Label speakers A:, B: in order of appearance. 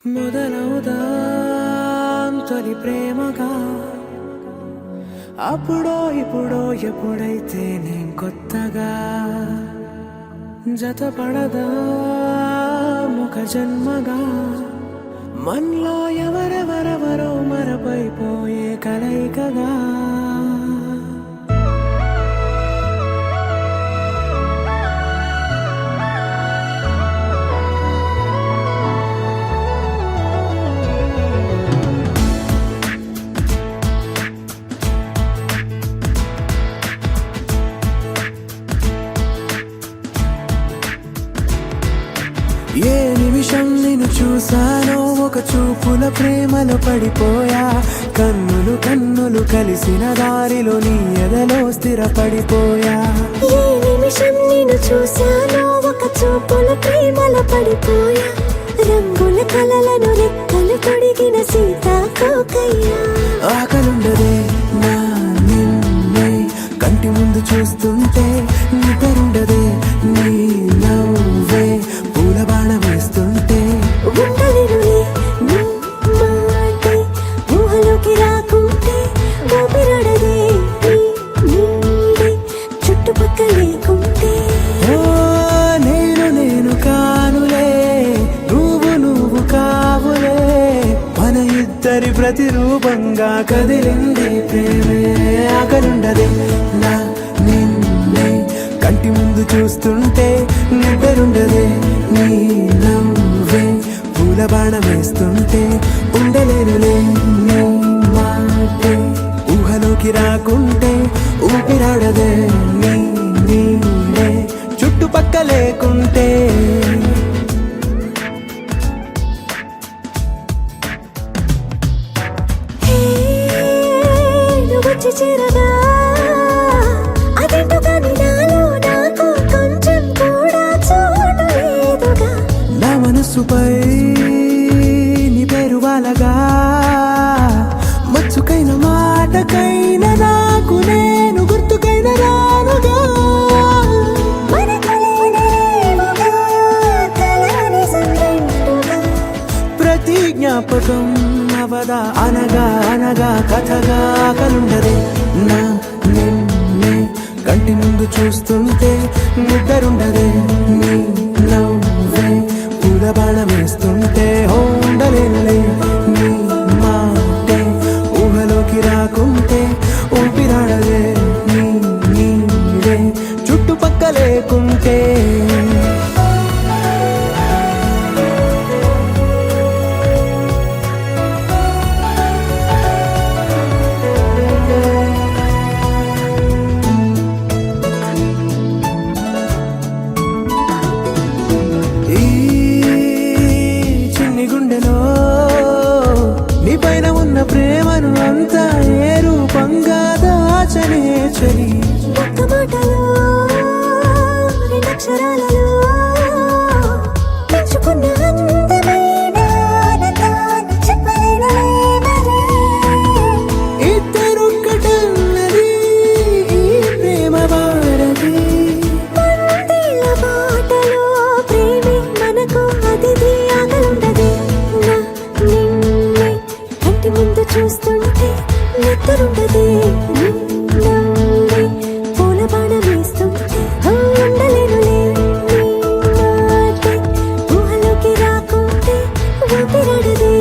A: మొదలవుదాం తొలి ప్రేమగా అప్పుడో ఇప్పుడో ఎప్పుడైతే నేను కొత్తగా జతపడదా ముఖ జన్మగా మనలో ఎవరెవరెవరో మరపైపోయే కలయికగా ఏ నిమిషం నిన్ను చూసానో ఒక చూపుల ప్రేమలో పడిపోయా కన్నులు కన్నులు కలిసిన దారిలో నీ ఎదలో స్థిరపడిపోయా
B: ఏ నిమిషం నిన్ను చూసానో ఒక చూపుల ప్రేమలో పడిపోయా రంగుల కలలను రెక్కలు తొడిగిన సీతాకోకయ్యా
A: ఆకలుండదే నా నిన్నే కంటి ముందు చూస్తుంటే నిద్రుండదే నీ నవ్వే పూల బాణం వేస్తుంటే
B: ఉండలేనులే నీ మాటే ఊహలోకి రాకుంటే ఊపిరాడదే నీ నీడే చుట్టుపక్కల లేకుంటే
A: ఓ నేను కానులే నువ్వు కావులే మన ఇద్దరి ప్రతిరూపంగా కదిలింది ప్రేమే ఆకలుండదే నా నిన్నే కంటి ముందు చూస్తుంటే నిద్రుండదే నీ నవ్వే పూల బాణం వేస్తుంటే ఉండలేనులే నీ మాటే ఊహలోకి రాకుంటే ఊపిరాడదే నీ నీడే చుట్టుపక్క లేకుంటే
B: వచ్చి చేరగా అదేంటో కానీ నాలో నాకు కొంచెం కూడా చోటు లేదుగా
A: నా మనసుపై నీ పేరు వాలగా మచ్చుకైన మాటకైన నాకు నేను గుర్తుకైన రానుగా
B: మనకులేనేమోగా కలని సంరెండుగా
A: ప్రతి జ్ఞాపకం అవదా అనగా అనగా కథగా కలుండదే నా నిన్నే కంటి ముందు చూస్తుంటే నిద్రుండదే నీ నవ్వే పూల బాణం వేస్తుంటే ఉండలేనులే నీ మాటే ఊహలోకి రాకుంటే ఊపిరాడదే నీ నీడే చుట్టుపక్క లేకుంటే ఈ చిన్ని గుండెలో నీ పైన ఉన్న ప్రేమను అంతా ఏ రూపంగా దాచనే చలి
B: ఒక్క మాటలో రెండక్షరాలలో పెంచుకున్న అందమైన ఆనందాన్ని చెప్పలేనులే మరి.
A: ఇద్దరొక్కటన్నది ఈ ప్రేమ భారతి
B: వందేళ్ల బాటలో ప్రేమే మనకు అతిథి ఆగలుండదే నా నిన్నే కంటి ముందు చూస్తుంటే నిద్రుండదే నీ నవ్వే పూల బాణం వేస్తుంటే ఉండలేనులే నీ మాటే ఊహలోకి రాకుంటే ఊపిరాడదే